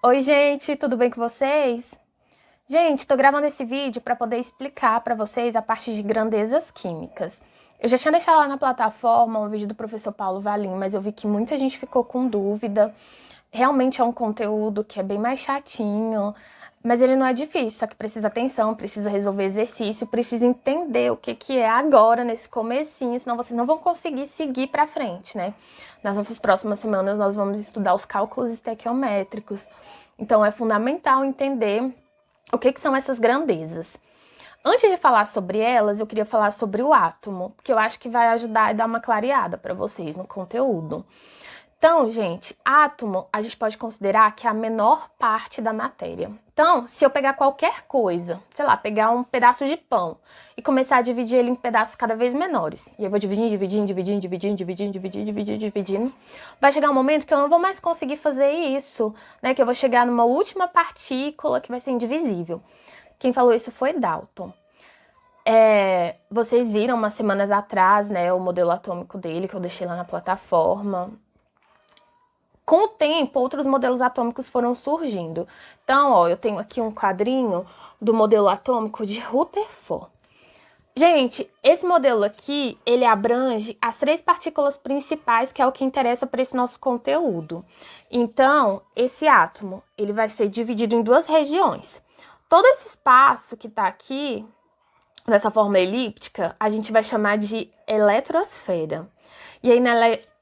Oi, gente, tudo bem com vocês? Gente, tô gravando esse vídeo para poder explicar para vocês a parte de grandezas químicas. Eu já tinha deixado lá na plataforma um vídeo do professor Paulo Valim, mas eu vi que muita gente ficou com dúvida. Realmente é um conteúdo que é bem mais chatinho, mas ele não é difícil, só que precisa atenção, precisa resolver exercício, precisa entender o que é agora nesse comecinho, senão vocês não vão conseguir seguir para frente, né? Nas nossas próximas semanas nós vamos estudar os cálculos estequiométricos. Então é fundamental entender o que são essas grandezas. Antes de falar sobre elas, eu queria falar sobre o átomo, que eu acho que vai ajudar e dar uma clareada para vocês no conteúdo. Então, gente, átomo a gente pode considerar que é a menor parte da matéria. Então, se eu pegar qualquer coisa, sei lá, pegar um pedaço de pão e começar a dividir ele em pedaços cada vez menores, e eu vou dividindo, vai chegar um momento que eu não vou mais conseguir fazer isso, né? Que eu vou chegar numa última partícula que vai ser indivisível. Quem falou isso foi Dalton. Vocês viram umas semanas atrás, né, o modelo atômico dele que eu deixei lá na plataforma. Com o tempo, outros modelos atômicos foram surgindo. Então, ó, eu tenho aqui um quadrinho do modelo atômico de Rutherford. Gente, esse modelo aqui, ele abrange as 3 partículas principais, que é o que interessa para esse nosso conteúdo. Então, esse átomo, ele vai ser dividido em 2 regiões. Todo esse espaço que está aqui, dessa forma elíptica, a gente vai chamar de eletrosfera. E aí,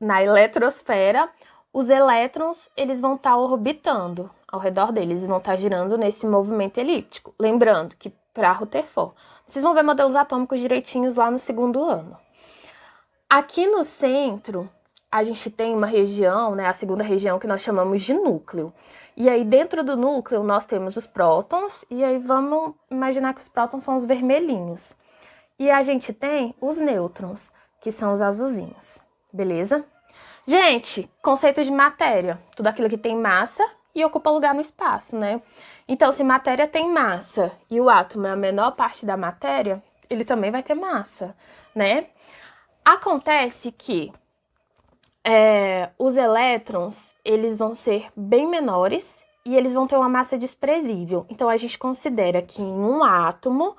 na eletrosfera, os elétrons, eles vão estar orbitando ao redor deles, e vão estar girando nesse movimento elíptico. Lembrando que para Rutherford, vocês vão ver modelos atômicos direitinhos lá no segundo ano. Aqui no centro, a gente tem uma região, né, a segunda região que nós chamamos de núcleo. E aí dentro do núcleo nós temos os prótons, e aí vamos imaginar que os prótons são os vermelhinhos. E a gente tem os nêutrons, que são os azulzinhos, beleza? Gente, conceito de matéria, tudo aquilo que tem massa e ocupa lugar no espaço, né? Então, se matéria tem massa e o átomo é a menor parte da matéria, ele também vai ter massa, né? Acontece que os elétrons, eles vão ser bem menores e eles vão ter uma massa desprezível. Então, a gente considera que em um átomo,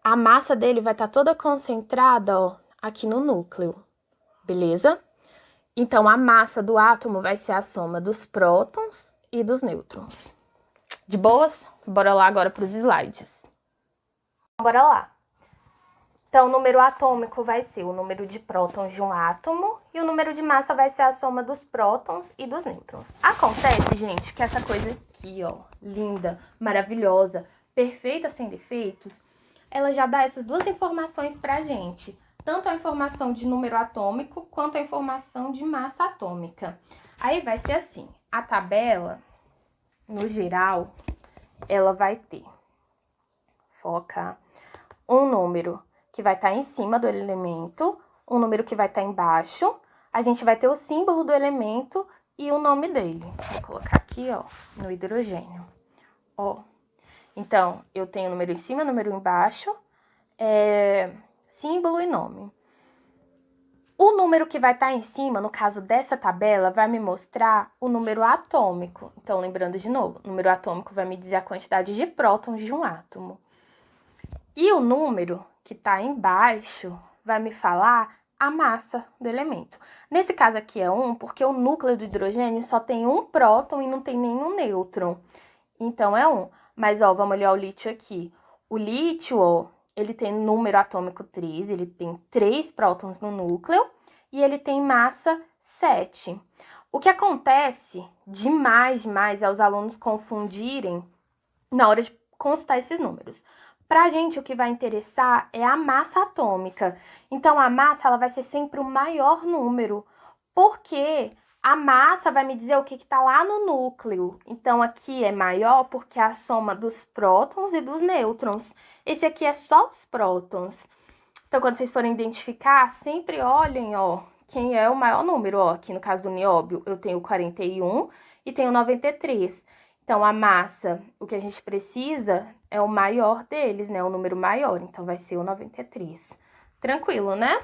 a massa dele vai estar toda concentrada, ó, aqui no núcleo, beleza? Então, a massa do átomo vai ser a soma dos prótons e dos nêutrons. De boas? Bora lá agora para os slides. Bora lá. Então, o número atômico vai ser o número de prótons de um átomo e o número de massa vai ser a soma dos prótons e dos nêutrons. Acontece, gente, que essa coisa aqui, ó, linda, maravilhosa, perfeita, sem defeitos, ela já dá essas duas informações pra gente. Tanto a informação de número atômico quanto a informação de massa atômica. Aí vai ser assim, a tabela, no geral, ela vai ter, foca, um número que vai estar em cima do elemento, um número que vai estar embaixo, a gente vai ter o símbolo do elemento e o nome dele. Vou colocar aqui, ó, no hidrogênio. Ó, então, eu tenho o número em cima, número embaixo, símbolo e nome. O número que vai estar em cima, no caso dessa tabela, vai me mostrar o número atômico. Então, lembrando de novo, o número atômico vai me dizer a quantidade de prótons de um átomo. E o número que está embaixo vai me falar a massa do elemento. Nesse caso aqui é 1, porque o núcleo do hidrogênio só tem um próton e não tem nenhum nêutron. Então, é 1. Mas, ó, vamos olhar o lítio aqui. O lítio, ó, ele tem número atômico 3, ele tem 3 prótons no núcleo e ele tem massa 7. O que acontece demais é os alunos confundirem na hora de constar esses números. Pra gente, o que vai interessar é a massa atômica. Então, a massa, ela vai ser sempre o maior número, porque a massa vai me dizer o que está lá no núcleo. Então, aqui é maior porque é a soma dos prótons e dos nêutrons. Esse aqui é só os prótons. Então, quando vocês forem identificar, sempre olhem, ó, quem é o maior número. Ó, aqui no caso do nióbio, eu tenho 41 e tenho 93. Então, a massa, o que a gente precisa é o maior deles, né? O número maior. Então, vai ser o 93. Tranquilo, né?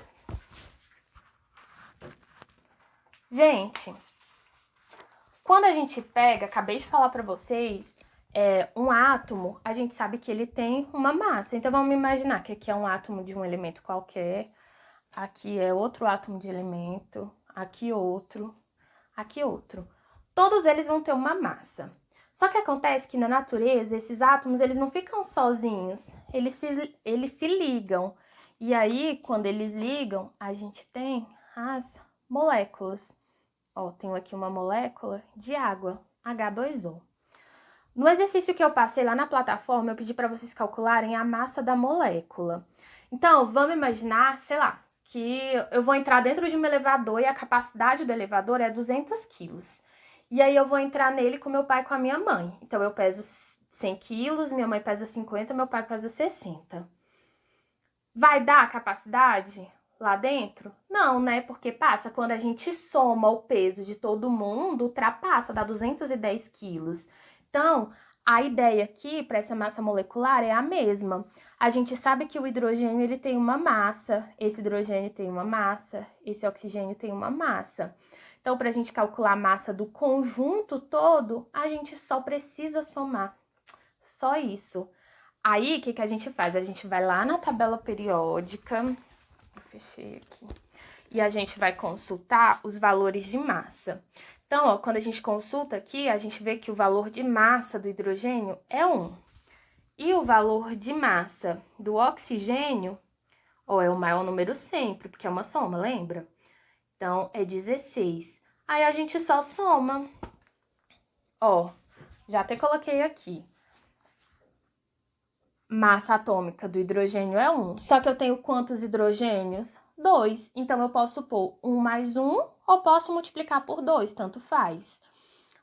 Gente, Quando a gente pega, acabei de falar pra vocês, um átomo, a gente sabe que ele tem uma massa. Então, vamos imaginar que aqui é um átomo de um elemento qualquer, aqui é outro átomo de elemento, aqui outro, aqui outro. Todos eles vão ter uma massa. Só que acontece que na natureza, esses átomos, eles não ficam sozinhos, eles se ligam. E aí, quando eles ligam, a gente tem as moléculas. Ó, tenho aqui uma molécula de água, H2O. No exercício que eu passei lá na plataforma, eu pedi para vocês calcularem a massa da molécula. Então, vamos imaginar, sei lá, que eu vou entrar dentro de um elevador e a capacidade do elevador é 200 quilos. E aí eu vou entrar nele com meu pai e com a minha mãe. Então, eu peso 100 quilos, minha mãe pesa 50, meu pai pesa 60. Vai dar a capacidade lá dentro? Não, né? Porque passa, quando a gente soma o peso de todo mundo, ultrapassa, dá 210 quilos. Então, a ideia aqui para essa massa molecular é a mesma. A gente sabe que o hidrogênio ele tem uma massa, esse hidrogênio tem uma massa, esse oxigênio tem uma massa. Então, para a gente calcular a massa do conjunto todo, a gente só precisa somar. Só isso. Aí, o que a gente faz? A gente vai lá na tabela periódica, eu fechei aqui, e a gente vai consultar os valores de massa. Então, ó, quando a gente consulta aqui, a gente vê que o valor de massa do hidrogênio é 1. E o valor de massa do oxigênio, ó, é o maior número sempre, porque é uma soma, lembra? Então, é 16. Aí, a gente só soma. Ó, já até coloquei aqui. Massa atômica do hidrogênio é 1. Só que eu tenho quantos hidrogênios? 2. Então, eu posso pôr 1 mais 1 ou posso multiplicar por 2, tanto faz.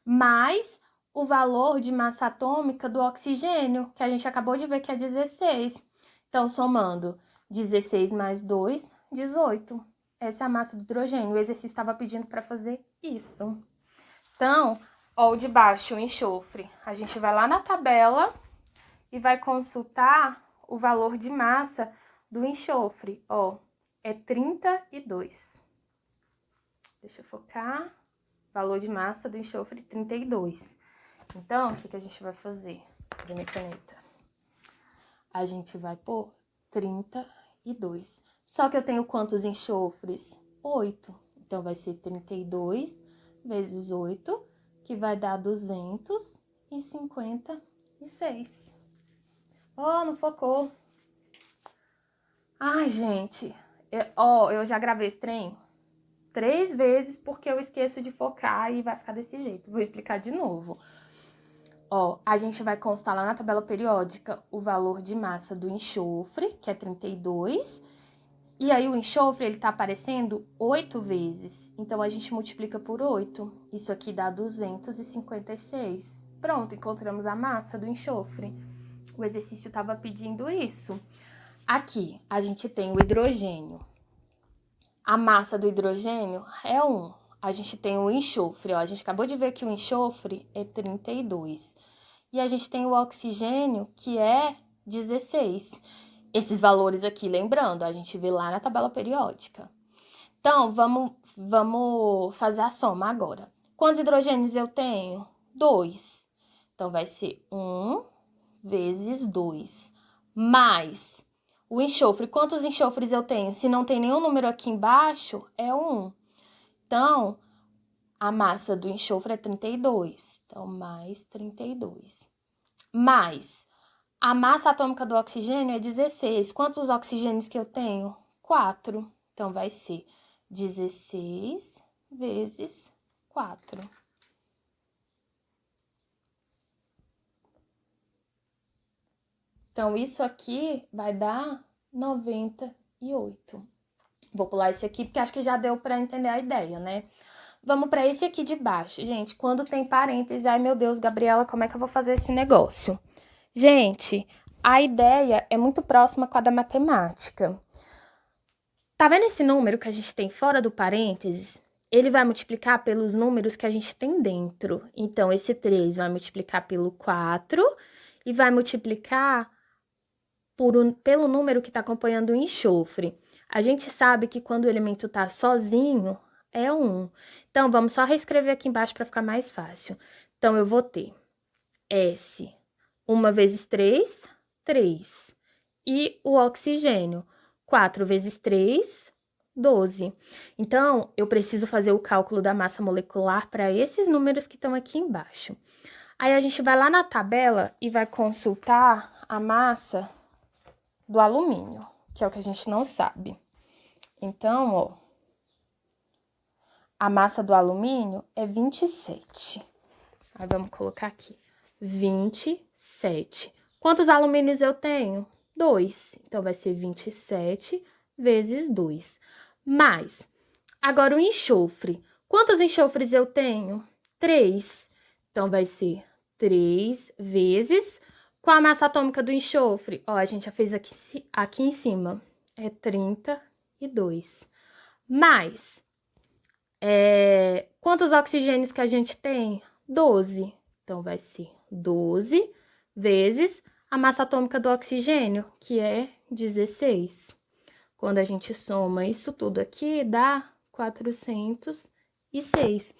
Mais o valor de massa atômica do oxigênio, que a gente acabou de ver que é 16. Então, somando 16 mais 2, 18. Essa é a massa do hidrogênio. O exercício estava pedindo para fazer isso. Então, ó, o de baixo, o enxofre. A gente vai lá na tabela e vai consultar o valor de massa do enxofre. Ó, é 32. Deixa eu focar. Valor de massa do enxofre, 32. Então, o que a gente vai fazer? Cadê minha caneta? A gente vai pôr 32. Só que eu tenho quantos enxofres? 8. Então, vai ser 32 vezes 8, que vai dar 256. Oh, não focou. Ai, gente. Eu já gravei esse trem 3 vezes porque eu esqueço de focar e vai ficar desse jeito. Vou explicar de novo. Ó, a gente vai constar lá na tabela periódica o valor de massa do enxofre, que é 32. E aí, o enxofre, ele tá aparecendo 8 vezes. Então, a gente multiplica por 8. Isso aqui dá 256. Pronto, encontramos a massa do enxofre. O exercício estava pedindo isso. Aqui, a gente tem o hidrogênio. A massa do hidrogênio é 1. A gente tem o enxofre, ó. A gente acabou de ver que o enxofre é 32. E a gente tem o oxigênio, que é 16. Esses valores aqui, lembrando, a gente vê lá na tabela periódica. Então, vamos fazer a soma agora. Quantos hidrogênios eu tenho? 2. Então, vai ser 1 vezes 2. Mais o enxofre. Quantos enxofres eu tenho? Se não tem nenhum número aqui embaixo, é 1. Então, a massa do enxofre é 32. Então, mais 32. Mais a massa atômica do oxigênio é 16. Quantos oxigênios que eu tenho? 4. Então, vai ser 16 vezes 4. Então, isso aqui vai dar 98. Vou pular esse aqui, porque acho que já deu para entender a ideia, né? Vamos para esse aqui de baixo. Gente, quando tem parênteses, ai meu Deus, Gabriela, como é que eu vou fazer esse negócio? Gente, a ideia é muito próxima com a da matemática. Tá vendo esse número que a gente tem fora do parênteses? Ele vai multiplicar pelos números que a gente tem dentro. Então, esse 3 vai multiplicar pelo 4 e vai multiplicar pelo número que está acompanhando o enxofre. A gente sabe que quando o elemento está sozinho, é 1. Então, vamos só reescrever aqui embaixo para ficar mais fácil. Então, eu vou ter S, 1 vezes 3, 3. E o oxigênio, 4 vezes 3, 12. Então, eu preciso fazer o cálculo da massa molecular para esses números que estão aqui embaixo. Aí, a gente vai lá na tabela e vai consultar a massa do alumínio, que é o que a gente não sabe. Então, ó, a massa do alumínio é 27. Aí, vamos colocar aqui, 27. Quantos alumínios eu tenho? 2. Então, vai ser 27 vezes 2. Mais, agora o enxofre. Quantos enxofres eu tenho? 3. Então, vai ser 3 vezes... Qual a massa atômica do enxofre? Ó, a gente já fez aqui em cima. É 32. Mais, quantos oxigênios que a gente tem? 12. Então, vai ser 12 vezes a massa atômica do oxigênio, que é 16. Quando a gente soma isso tudo aqui, dá 406.